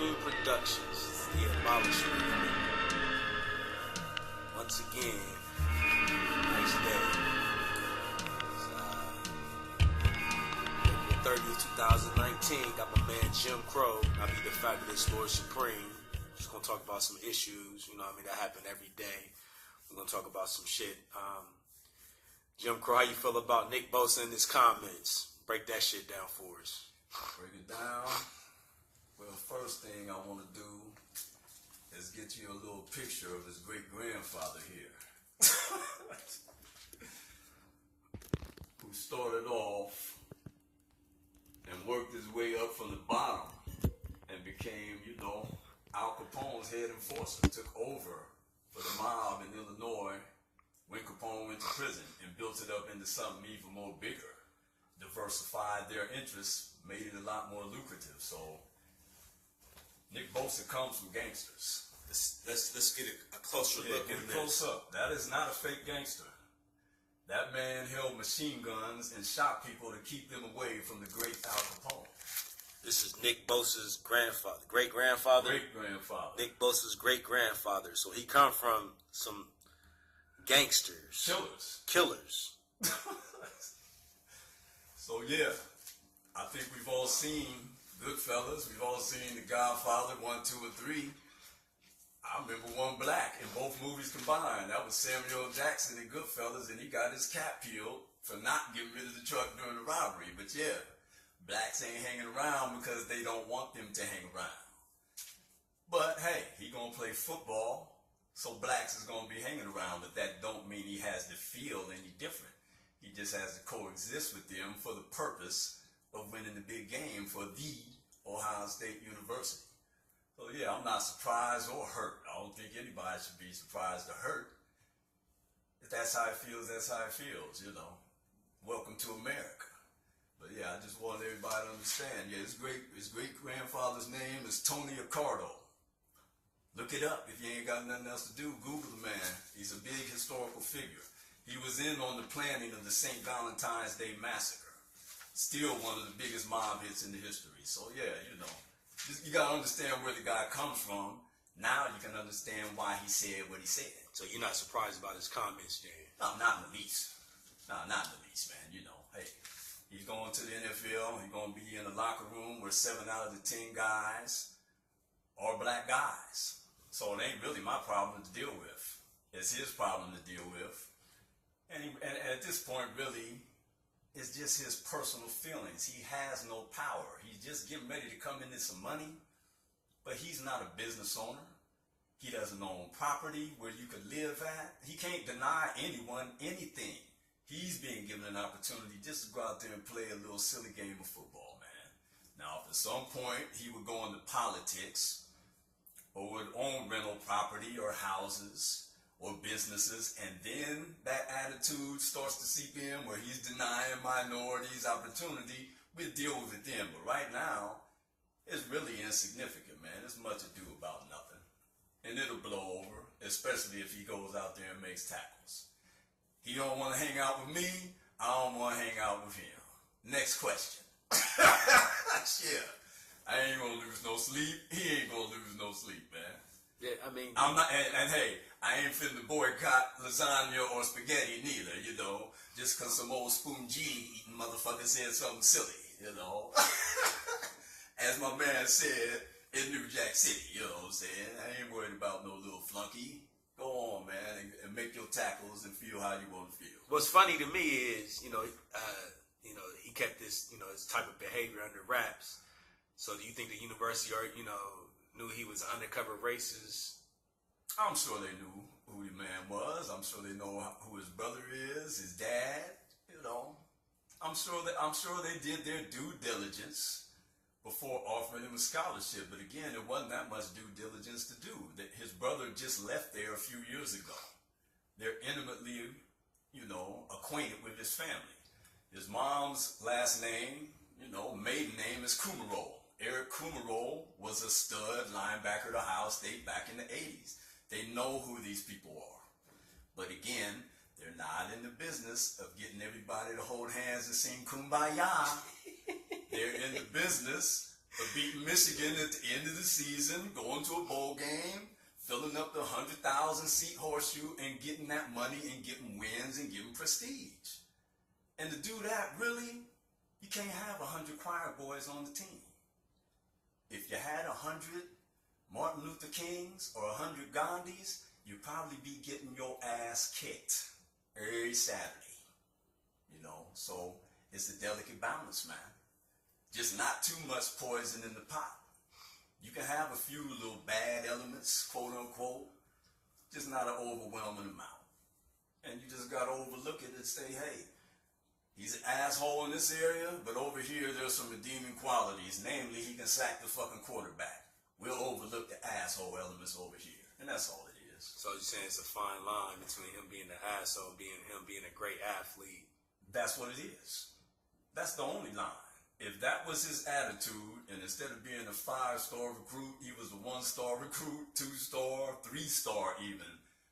Supreme Productions, the Abolish Movement. Once again, nice day. It's, April 30th, 2019. Got my man Jim Crow. I'll be the fabulous Lord Supreme. Just gonna talk about some issues, that happen every day. We're gonna talk about some shit. Jim Crow, how you feel about Nick Bosa and his comments? Break that shit down for us. Break it down. Well, first thing I want to do is get you a little picture of his great-grandfather here. Who started off and worked his way up from the bottom and became, Al Capone's head enforcer, took over for the mob in Illinois when Capone went to prison and built it up into something even more bigger, diversified their interests, made it a lot more lucrative. So Nick Bosa comes from gangsters. Let's get a closer look Get at a this. close up. That is not a fake gangster. That man held machine guns and shot people to keep them away from the great Al Capone. This is Nick Bosa's grandfather, great-grandfather? Great-grandfather. Nick Bosa's great-grandfather. So he come from some gangsters. Killers. So yeah, I think we've all seen Goodfellas. We've all seen The Godfather 1, 2, and 3. I remember One Black in both movies combined. That was Samuel Jackson in Goodfellas, and he got his cap peeled for not getting rid of the truck during the robbery. But yeah, blacks ain't hanging around because they don't want them to hang around. But hey, he gonna play football, so blacks is gonna be hanging around, but that don't mean he has to feel any different. He just has to coexist with them for the purpose of winning the big game for the Ohio State University. So yeah, I'm not surprised or hurt. I don't think anybody should be surprised or hurt. If that's how it feels, that's how it feels, Welcome to America. But yeah, I just want everybody to understand. Yeah, his great-grandfather's name is Tony Accardo. Look it up if you ain't got nothing else to do. Google the man. He's a big historical figure. He was in on the planning of the St. Valentine's Day Massacre. Still one of the biggest mob hits in the history. So yeah, you gotta understand where the guy comes from. Now you can understand why he said what he said. So you're not surprised about his comments, Jay? No, not in the least. No, not in the least, man. Hey, he's going to the NFL. He's going to be in a locker room where 7 out of the 10 guys are black guys. So it ain't really my problem to deal with. It's his problem to deal with. And at this point, really, it's just his personal feelings. He has no power. He's just getting ready to come into some money, but he's not a business owner. He doesn't own property where you could live at. He can't deny anyone anything. He's being given an opportunity just to go out there and play a little silly game of football, man. Now, if at some point he would go into politics or would own rental property or houses or businesses, and then that attitude starts to seep in where he's denying minorities opportunity, we'll deal with it then. But right now, it's really insignificant, man. There's much ado about nothing. And it'll blow over, especially if he goes out there and makes tackles. He don't want to hang out with me, I don't want to hang out with him. Next question. Shit. I ain't gonna lose no sleep. He ain't gonna lose no sleep, man. Yeah, I'm not, and hey, I ain't finna boycott lasagna or spaghetti neither, just cause some old spoon G eating motherfucker said something silly, As my man said in New Jack City, you know what I'm saying? I ain't worried about no little flunky. Go on, man, and make your tackles and feel how you want to feel. What's funny to me is, he kept this, his type of behavior under wraps. So do you think the university, knew he was an undercover racist? I'm sure they knew who the man was. I'm sure they know who his brother is, his dad. I'm sure they did their due diligence before offering him a scholarship. But again, there wasn't that much due diligence to do. His brother just left there a few years ago. They're intimately, acquainted with his family. His mom's last name, maiden name is Kumarole. Eric Kumarole was a stud linebacker at Ohio State back in the 80s. They know who these people are. But again, they're not in the business of getting everybody to hold hands and sing Kumbaya. They're in the business of beating Michigan at the end of the season, going to a bowl game, filling up the 100,000 seat horseshoe and getting that money and getting wins and getting prestige. And to do that, really, you can't have 100 choir boys on the team. If you had 100 Martin Luther Kings or 100 Gandhis, you'd probably be getting your ass kicked every Saturday. You know, so it's a delicate balance, man. Just not too much poison in the pot. You can have a few little bad elements, quote unquote, just not an overwhelming amount. And you just gotta overlook it and say, hey, he's an asshole in this area, but over here there's some redeeming qualities. Namely, he can sack the fucking quarterback. We'll overlook the asshole elements over here. And that's all it is. So you're saying it's a fine line between him being an asshole and him being a great athlete. That's what it is. That's the only line. If that was his attitude, and instead of being a 5-star recruit, he was a 1-star recruit, 2-star, 3-star even,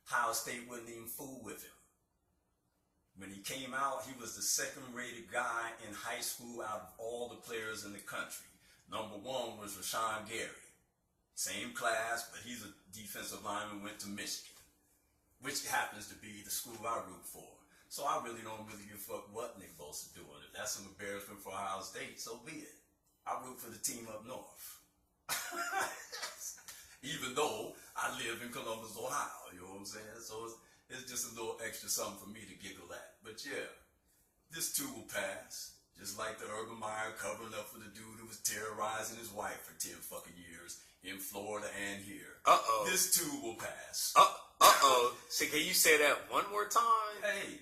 Ohio State wouldn't even fool with him. When he came out, he was the second-rated guy in high school out of all the players in the country. Number 1 was Rashawn Gary. Same class, but he's a defensive lineman, went to Michigan, which happens to be the school I root for. So I really don't give a fuck what Nick Bosa doing. If that's some embarrassment for Ohio State, so be it. I root for the team up north. Even though I live in Columbus, Ohio, you know what I'm saying? So it's just a little extra something for me to giggle at. But yeah, this too will pass. Just like the Urban Meyer covering up for the dude who was terrorizing his wife for 10 fucking years in Florida and here. Uh-oh. This too will pass. Uh-oh. So can you say that one more time? Hey.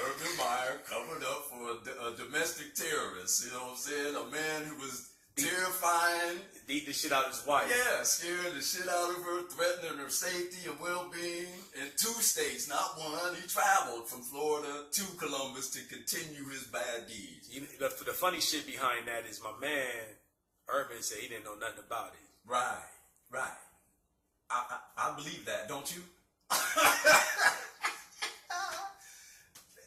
Urban Meyer covered up for a domestic terrorist, you know what I'm saying? A man who was terrifying. Beat the shit out of his wife. Yeah, scaring the shit out of her, threatening her safety and well-being in 2 states, not one. He traveled from Florida to Columbus to continue his bad deeds. The funny shit behind that is my man, Urban, said he didn't know nothing about it. Right. I believe that, don't you?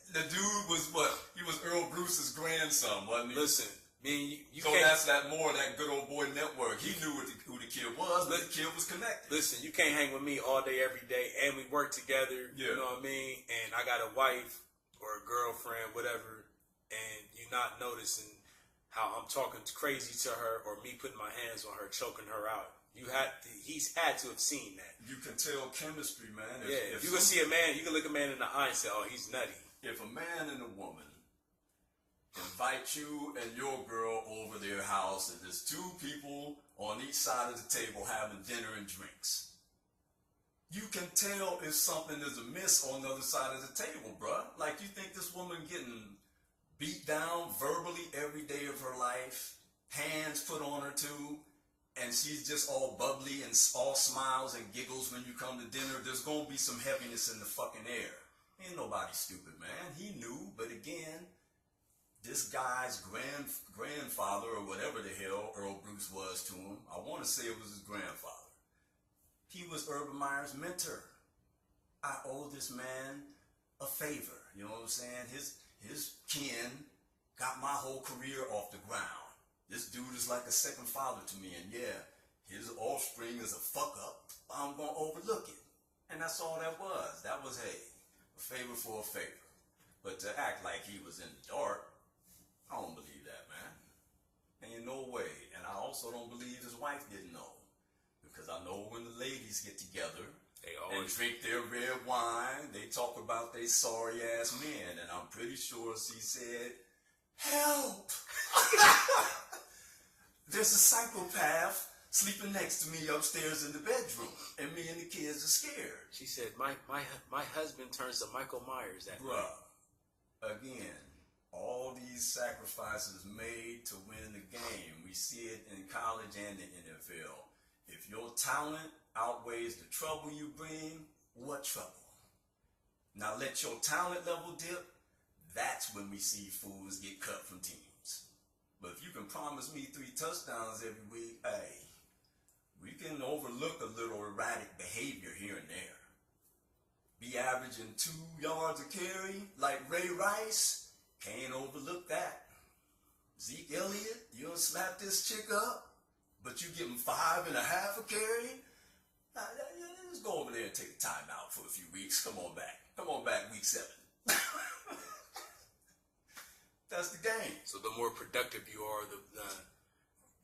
The dude was what? He was Earl Bruce's grandson, wasn't he? Listen, you so can't... that's that good old boy network. He knew who the kid was, but the kid was connected. Listen, you can't hang with me all day, every day, and we work together, yeah. You know what I mean? And I got a wife or a girlfriend, whatever, and you're not noticing how I'm talking crazy to her or me putting my hands on her, choking her out. He's had to have seen that. You can tell chemistry, man. If you can see a man, you can look a man in the eye and say, oh, he's nutty. If a man and a woman invite you and your girl over their house and there's 2 people on each side of the table having dinner and drinks, you can tell if something is amiss on the other side of the table, bruh. Like, you think this woman getting beat down verbally every day of her life, hands put on her too, and she's just all bubbly and all smiles and giggles when you come to dinner? There's going to be some heaviness in the fucking air. Ain't nobody stupid, man. He knew, but again, this guy's grandfather or whatever the hell Earl Bruce was to him, I want to say it was his grandfather. He was Urban Meyer's mentor. I owe this man a favor. You know what I'm saying? His kin got my whole career off the ground. This dude is like a second father to me, and yeah, his offspring is a fuck up. I'm going to overlook it. And that's all that was. That was, hey, a favor for a favor. But to act like he was in the dark, I don't believe that, man. Ain't no way. And I also don't believe his wife didn't know. Because I know when the ladies get together and drink their red wine, they talk about they sorry ass men. And I'm pretty sure she said, help! There's a psychopath sleeping next to me upstairs in the bedroom, and me and the kids are scared. She said, my husband turns to Michael Myers that night. Bruh, again, all these sacrifices made to win the game. We see it in college and the NFL. If your talent outweighs the trouble you bring, what trouble? Now let your talent level dip, that's when we see fools get cut from teams. But if you can promise me 3 touchdowns every week, hey, we can overlook a little erratic behavior here and there. Be averaging 2 yards a carry like Ray Rice, can't overlook that. Zeke Elliott, you done slap this chick up, but you give them 5.5 a carry. Let's go over there and take a time out for a few weeks. Come on back week 7. That's the game. So the more productive you are,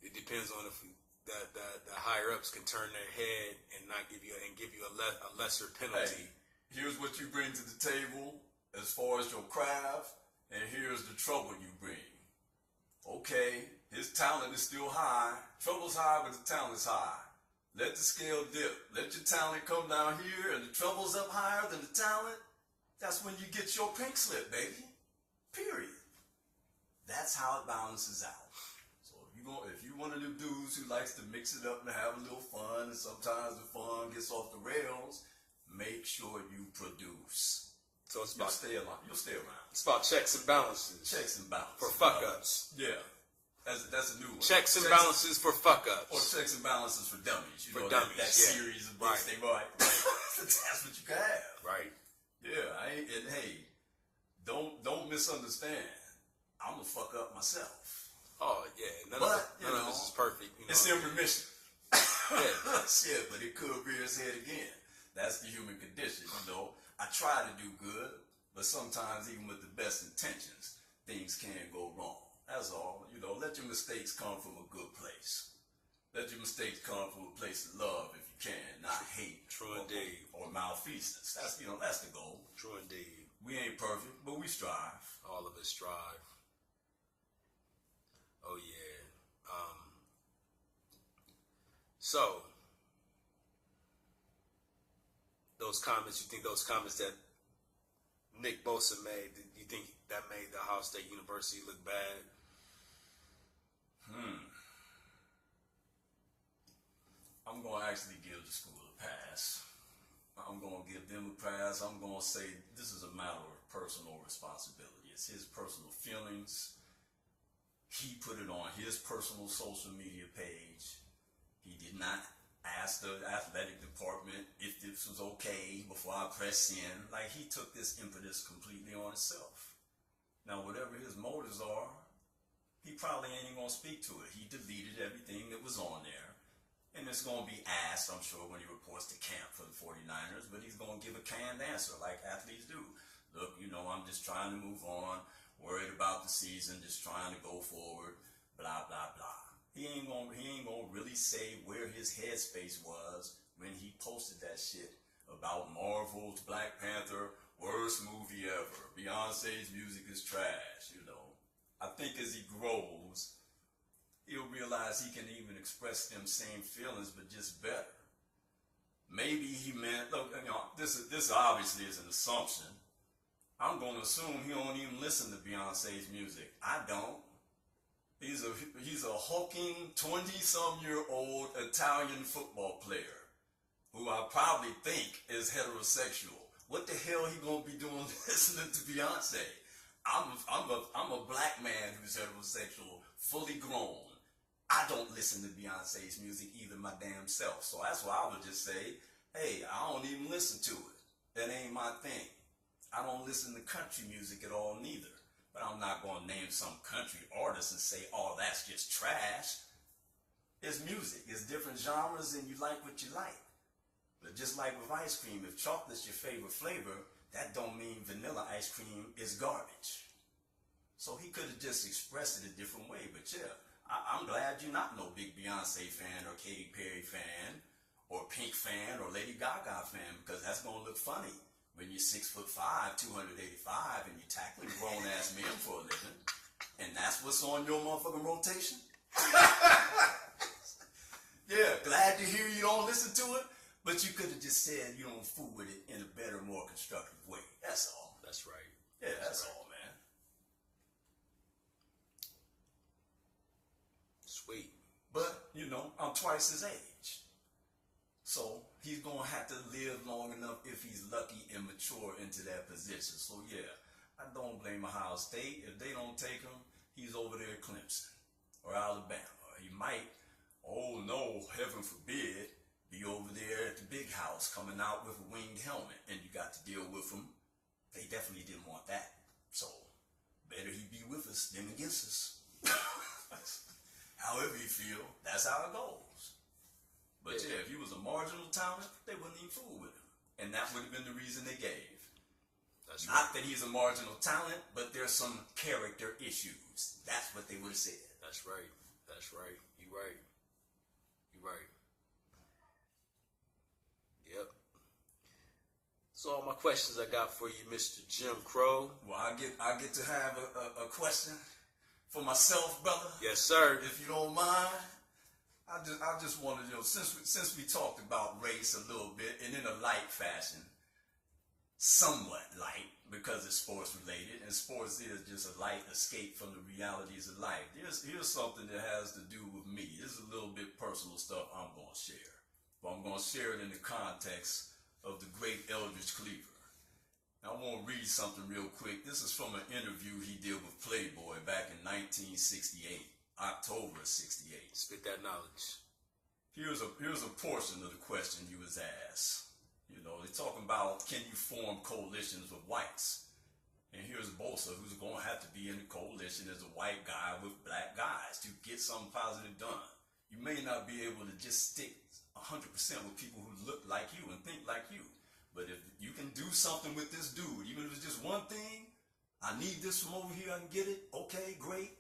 it depends on if the higher ups can turn their head and not give you a lesser penalty. Hey, here's what you bring to the table as far as your craft, and here's the trouble you bring. Okay, his talent is still high. Trouble's high, but the talent's high. Let the scale dip. Let your talent come down here, and the trouble's up higher than the talent. That's when you get your pink slip, baby. Period. That's how it balances out. So if you one of them dudes who likes to mix it up and have a little fun, and sometimes the fun gets off the rails, make sure you produce. So it's You'll about stay around. It's about checks and balances. Checks and balances. For fuck ups. Yeah. That's a new one. Checks and balances for fuck ups. Or checks and balances for dummies. For dummies, that yeah. series of books they write. That's what you can have. Right. Yeah. And hey, don't misunderstand. I'm gonna fuck up myself. Oh yeah. None of this is perfect. It's in remission. Yeah. Shit, but it could rear its head again. That's the human condition. I try to do good, but sometimes even with the best intentions, things can go wrong. That's all. Let your mistakes come from a good place. Let your mistakes come from a place of love, if you can, not hate. True indeed. Or malfeasance. That's the goal. True indeed. We ain't perfect, but we strive. All of us strive. Oh yeah. So those comments, you think those comments that Nick Bosa made, you think that made the Ohio State University look bad? I'm going to actually give the school a pass. I'm going to give them a pass. I'm going to say this is a matter of personal responsibility. It's his personal feelings. He put it on his personal social media page. He did not ask the athletic department if this was okay before I press in. Like, he took this impetus completely on himself. Now, whatever his motives are, he probably ain't even going to speak to it. He deleted everything that was on there. And it's going to be asked, I'm sure, when he reports to camp for the 49ers, but he's going to give a canned answer like athletes do. Look, I'm just trying to move on, worried about the season, just trying to go forward, blah, blah, blah. He ain't gonna really say where his headspace was when he posted that shit about Marvel's Black Panther, worst movie ever. Beyonce's music is trash, I think as he grows, he'll realize he can even express them same feelings, but just better. Maybe he meant, look, this obviously is an assumption. I'm going to assume he don't even listen to Beyonce's music. I don't. He's a hulking 20-some-year-old Italian football player who I probably think is heterosexual. What the hell he gonna be doing listening to Beyonce? I'm a black man who's heterosexual, fully grown. I don't listen to Beyonce's music either my damn self. So that's why I would just say, hey, I don't even listen to it. That ain't my thing. I don't listen to country music at all neither. But I'm not going to name some country artist and say, oh, that's just trash. It's music. It's different genres and you like what you like. But just like with ice cream, if chocolate's your favorite flavor, that don't mean vanilla ice cream is garbage. So he could have just expressed it a different way. But yeah, I'm glad you're not no big Beyonce fan or Katy Perry fan or Pink fan or Lady Gaga fan, because that's going to look funny when you're 6'5", 285, and you're tackling grown-ass men for a living, and that's what's on your motherfucking rotation? Yeah, glad to hear you don't listen to it, but you could have just said you don't fool with it in a better, more constructive way. That's all. That's right. Yeah, that's all, man. Sweet. But, I'm twice his age. So he's going to have to live long enough, if he's lucky, and mature into that position. So yeah, I don't blame Ohio State. If they don't take him, he's over there at Clemson or Alabama. He might, oh no, heaven forbid, be over there at the big house coming out with a winged helmet, and you got to deal with him. They definitely didn't want that. So better he be with us than against us. however you feel, that's how it goes. But yeah, if he was a marginal talent, they wouldn't even fool with him. And that would have been the reason they gave. That's Not right. that he's a marginal talent, but there's some character issues. That's what they would have said. That's right. That's right. You right. You right. Yep. So all my questions I got for you, Mr. Jim Crow. Well, I get to have a question for myself, brother. Yes, sir. If you don't mind. I just wanted to know, since we talked about race a little bit, and in a light fashion, somewhat light, because it's sports related, and sports is just a light escape from the realities of life. Here's something that has to do with me. This is a little bit personal stuff I'm going to share. But I'm going to share it in the context of the great Eldridge Cleaver. Now, I want to read something real quick. This is from an interview he did with Playboy back in 1968, October of 68. Spit that knowledge. Here's a portion of the question he was asked. You know, they're talking about, can you form coalitions with whites? And here's Bosa, who's going to have to be in a coalition as a white guy with black guys to get something positive done. You may not be able to just stick 100% with people who look like you and think like you. But if you can do something with this dude, even if it's just one thing, I need this from over here, I can get it, okay, great.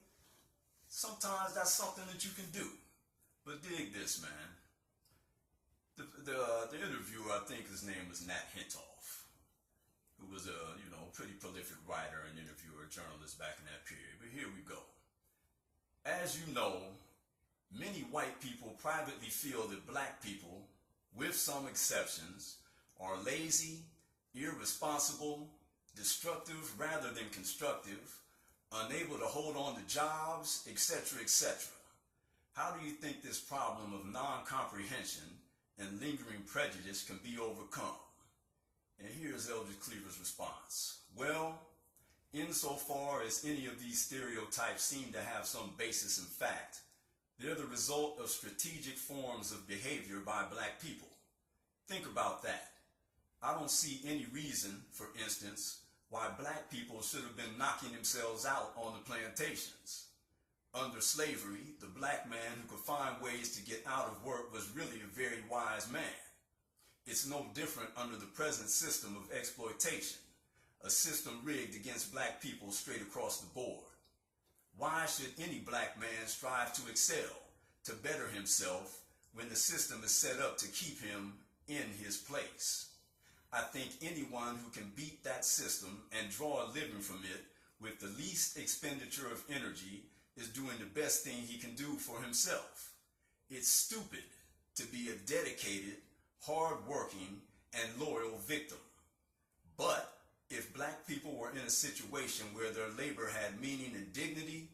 Sometimes that's something that you can do. But dig this, man. The interviewer, I think his name was Nat Hintoff, who was a pretty prolific writer and interviewer, journalist back in that period. But here we go. As you know, many white people privately feel that black people, with some exceptions, are lazy, irresponsible, destructive rather than constructive, unable to hold on to jobs, etc., etc. How do you think this problem of non-comprehension and lingering prejudice can be overcome? And here's Eldridge Cleaver's response. Well, insofar as any of these stereotypes seem to have some basis in fact, they're the result of strategic forms of behavior by black people. Think about that. I don't see any reason, for instance, why black people should have been knocking themselves out on the plantations. Under slavery, the black man who could find ways to get out of work was really a very wise man. It's no different under the present system of exploitation, a system rigged against black people straight across the board. Why should any black man strive to excel, to better himself, when the system is set up to keep him in his place? I think anyone who can beat that system and draw a living from it with the least expenditure of energy is doing the best thing he can do for himself. It's stupid to be a dedicated, hard-working, and loyal victim. But if black people were in a situation where their labor had meaning and dignity,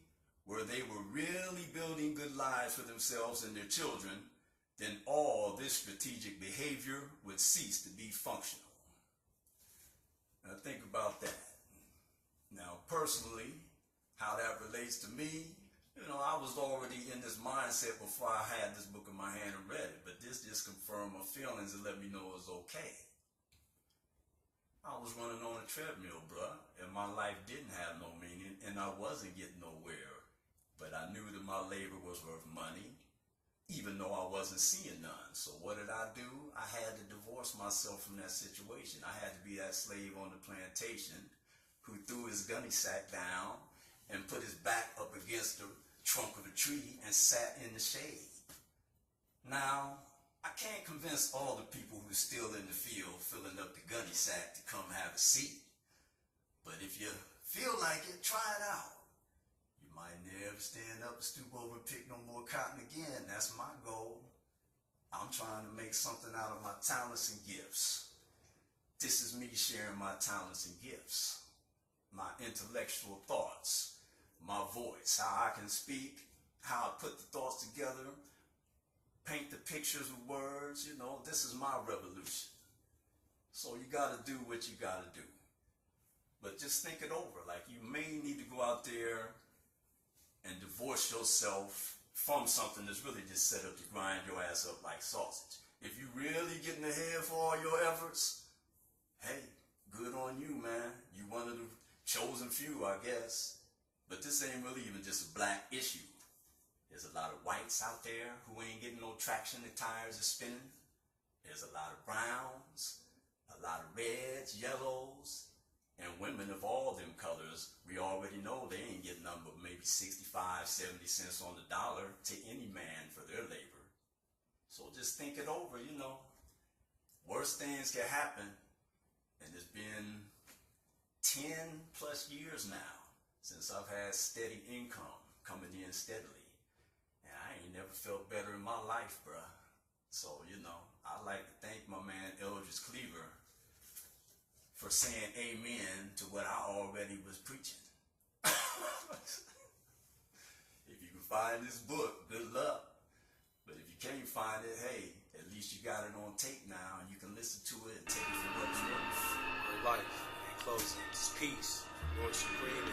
where they were really building good lives for themselves and their children, then all this strategic behavior would cease to be functional. Now think about that. Now personally, how that relates to me, I was already in this mindset before I had this book in my hand and read it, but this just confirmed my feelings and let me know it was okay. I was running on a treadmill, bruh, and my life didn't have no meaning, and I wasn't getting nowhere. But I knew that my labor was worth money, even though I wasn't seeing none. So what did I do? I had to divorce myself from that situation. I had to be that slave on the plantation who threw his gunny sack down and put his back up against the trunk of a tree and sat in the shade. Now, I can't convince all the people who's still in the field filling up the gunny sack to come have a seat. But if you feel like it, try it out. You might never stand up, stoop over, and pick no more cotton again. That's my goal. I'm trying to make something out of my talents and gifts. This is me sharing my talents and gifts, my intellectual thoughts, my voice, how I can speak, how I put the thoughts together, paint the pictures with words. This is my revolution. So you got to do what you got to do. But just think it over. Like, you may need to go out there and divorce yourself from something that's really just set up to grind your ass up like sausage. If you really getting ahead for all your efforts, hey, good on you, man. You one of the chosen few, I guess. But this ain't really even just a black issue. There's a lot of whites out there who ain't getting no traction. The tires are spinning. There's a lot of browns, a lot of reds, yellows, and women of all them colors. We already know they ain't getting nothing but maybe 65, 70 cents on the dollar to any man for their labor. So just think it over, you know. Worse things can happen. And it's been 10 plus years now since I've had steady income coming in steadily. And I ain't never felt better in my life, bruh. So, you know, I'd like to thank my man Eldridge Cleaver for saying amen to what I already was preaching. If you can find this book, good luck. But if you can't find it, hey, at least you got it on tape now and you can listen to it and take it for what it's worth. Life. In closing, it's peace. Lord Supreme